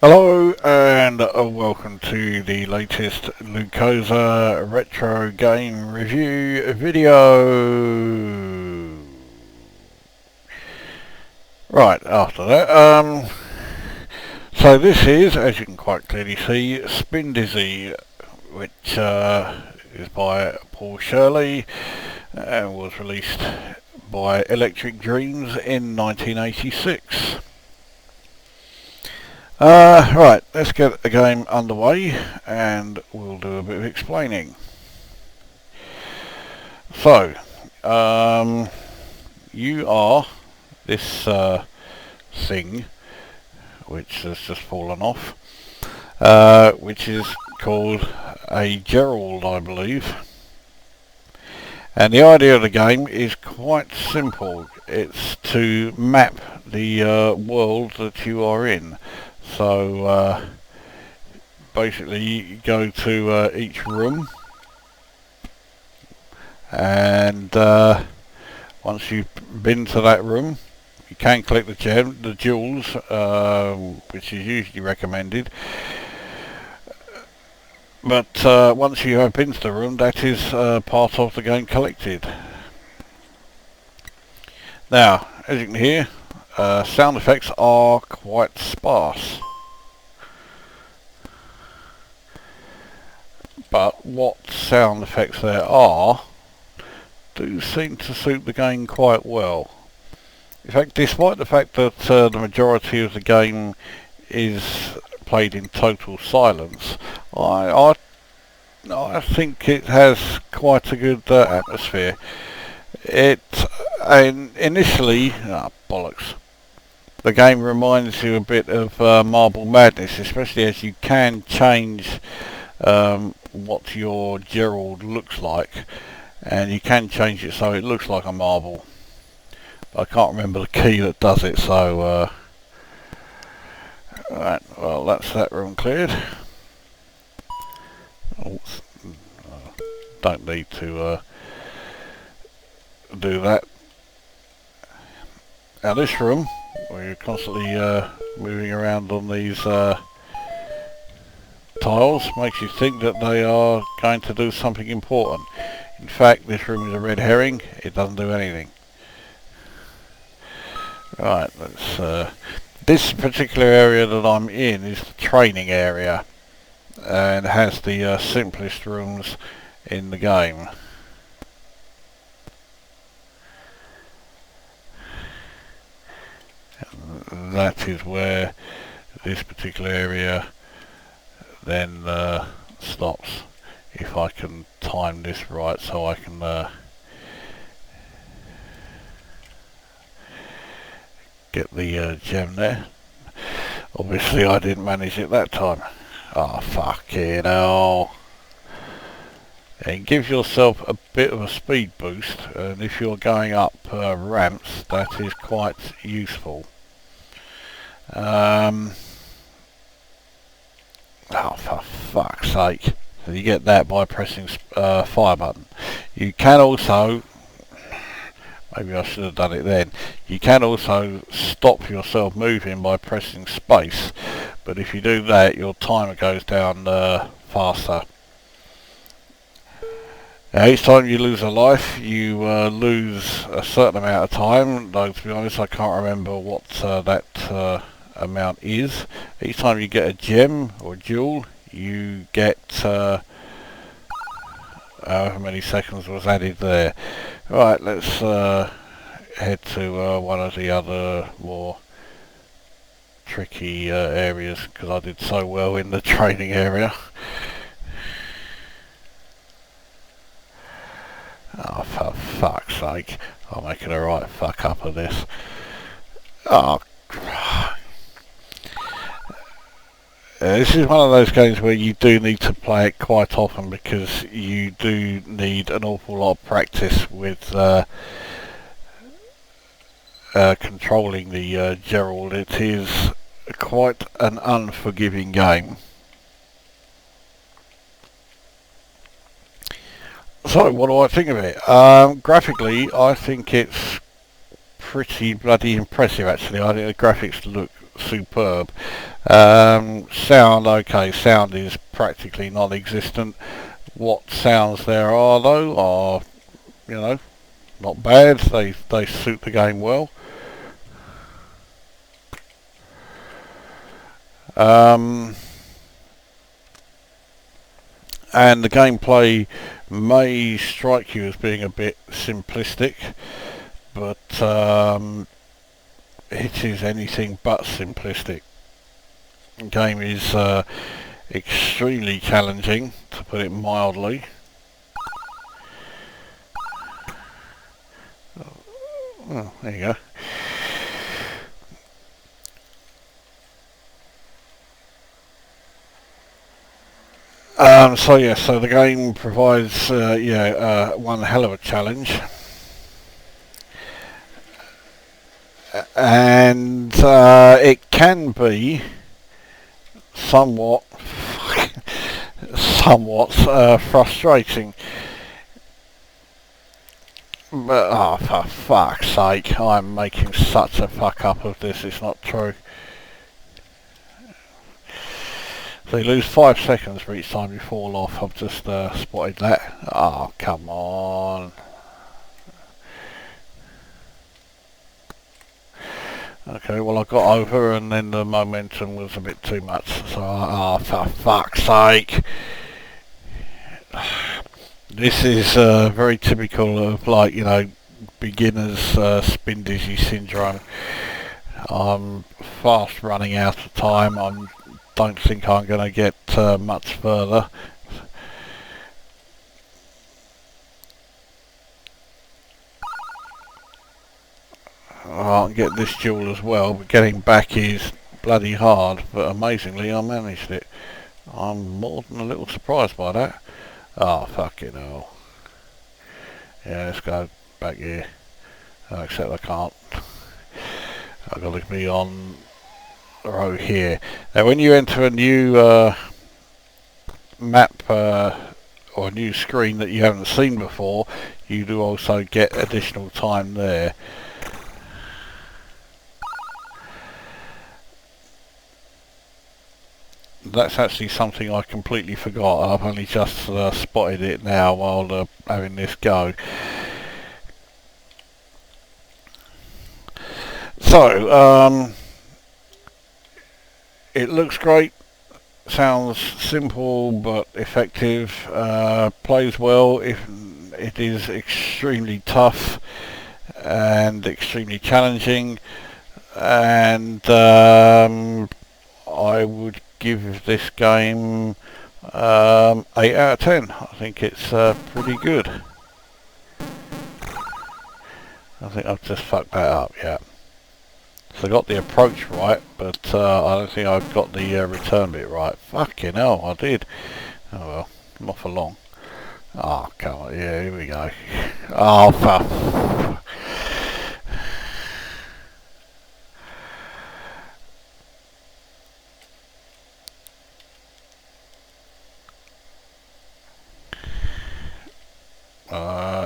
Hello and welcome to the latest Lukozer retro game review video. Right, after that, so this is, as you can quite clearly see, Spindizzy, which is by Paul Shirley and was released by Electric Dreams in 1986. Right, let's get the game underway and we'll do a bit of explaining. So, you are this thing which has just fallen off, which is called a Gerald, I believe. And the idea of the game is quite simple. It's to map the world that you are in. So basically you go to each room, and once you've been to that room you can collect the jewels, which is usually recommended. But once you have been to the room, that is part of the game collected. Now, as you can hear, sound effects are quite sparse. But what sound effects there are do seem to suit the game quite well. In fact, despite the fact that the majority of the game is played in total silence, I think it has quite a good atmosphere. Initially, bollocks. The game reminds you a bit of Marble Madness, especially as you can change what your Gerald looks like, and you can change it so it looks like a marble. I can't remember the key that does it, so right, well, that's that room cleared. Don't need to do that. Now this room, where you're constantly moving around on these tiles, makes you think that they are going to do something important. In fact, this room is a red herring. It doesn't do anything. Right, let's this particular area that I'm in is the training area, and has the simplest rooms in the game. And that is where this particular area then stops. If I can time this right so I can get the gem there. Obviously I didn't manage it that time. Oh, fucking hell. It gives yourself a bit of a speed boost, and if you're going up ramps, that is quite useful. Oh, for fuck's sake. So you get that by pressing fire button. You can also, maybe I should have done it then, you can also stop yourself moving by pressing space, but if you do that your timer goes down faster. Now, each time you lose a life you lose a certain amount of time, though to be honest I can't remember what that amount is. Each time you get a gem or jewel you get however many seconds was added there. Right, let's head to one of the other more tricky areas, because I did so well in the training area. Oh, for fuck's sake, I'm making a right fuck up of this. Oh, this is one of those games where you do need to play it quite often, because you do need an awful lot of practice with controlling the Gerald. It is quite an unforgiving game. So, what do I think of it? Graphically, I think it's pretty bloody impressive, actually. I think the graphics look superb. Sound, okay, sound is practically non-existent. What sounds there are though are, you know, not bad. They suit the game well. And the gameplay may strike you as being a bit simplistic, but it is anything but simplistic. The game is extremely challenging, to put it mildly. Oh, there you go. So the game provides one hell of a challenge, and it can be somewhat frustrating. But oh, for fuck's sake, I'm making such a fuck up of this. It's not true. So you lose 5 seconds for each time you fall off. I've just spotted that. Oh, come on. Okay, well I got over and then the momentum was a bit too much. So, oh, for fuck's sake. This is very typical of, like, you know, beginners Spindizzy syndrome. I'm fast running out of time. Don't think I'm going to get much further. I can get this jewel as well, but getting back is bloody hard. But amazingly, I managed it. I'm more than a little surprised by that. Oh, fucking hell. Yeah, let's go back here. Except I can't. I've got to be on row here. Now when you enter a new map or a new screen that you haven't seen before, you do also get additional time there. That's actually something I completely forgot. I've only just spotted it now while having this go. So, it looks great, sounds simple but effective, plays well. It is extremely tough and extremely challenging, and I would give this game 8 out of 10. I think it's pretty good. I think I've just fucked that up, yeah. So I got the approach right, but I don't think I've got the return bit right. Fucking hell, I did. Oh well, not for long. Oh, come on, yeah, here we go. Oh, fuck.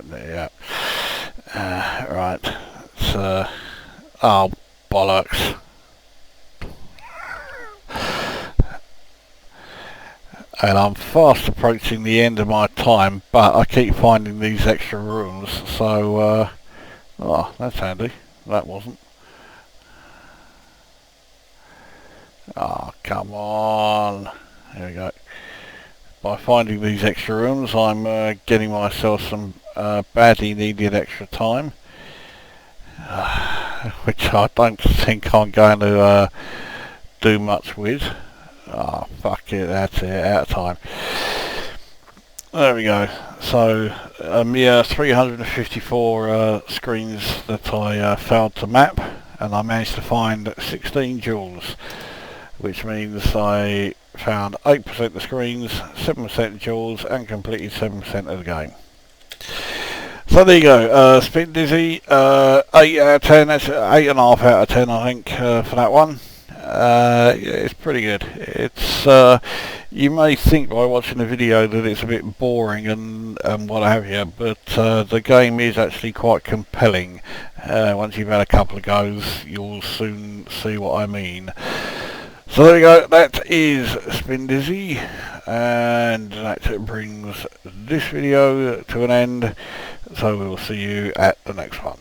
Yeah. Right. So, oh, bollocks. And I'm fast approaching the end of my time, but I keep finding these extra rooms, so, oh, that's handy. That wasn't. Oh, come on. Here we go. By finding these extra rooms, I'm getting myself some badly needed extra time, which I don't think I'm going to do much with. Oh, fuck it, that's it, out of time. There we go. So, a mere 354 screens that I failed to map, and I managed to find 16 jewels, which means I found 8% of the screens, 7% of jewels, and completed 7% of the game. So there you go, Spindizzy, 8 out of 10, that's 8.5 out of 10 I think for that one. It's pretty good. It's you may think by watching the video that it's a bit boring and what have you, but the game is actually quite compelling. Once you've had a couple of goes, you'll soon see what I mean. So there we go, that is Spindizzy, and that brings this video to an end, so we'll see you at the next one.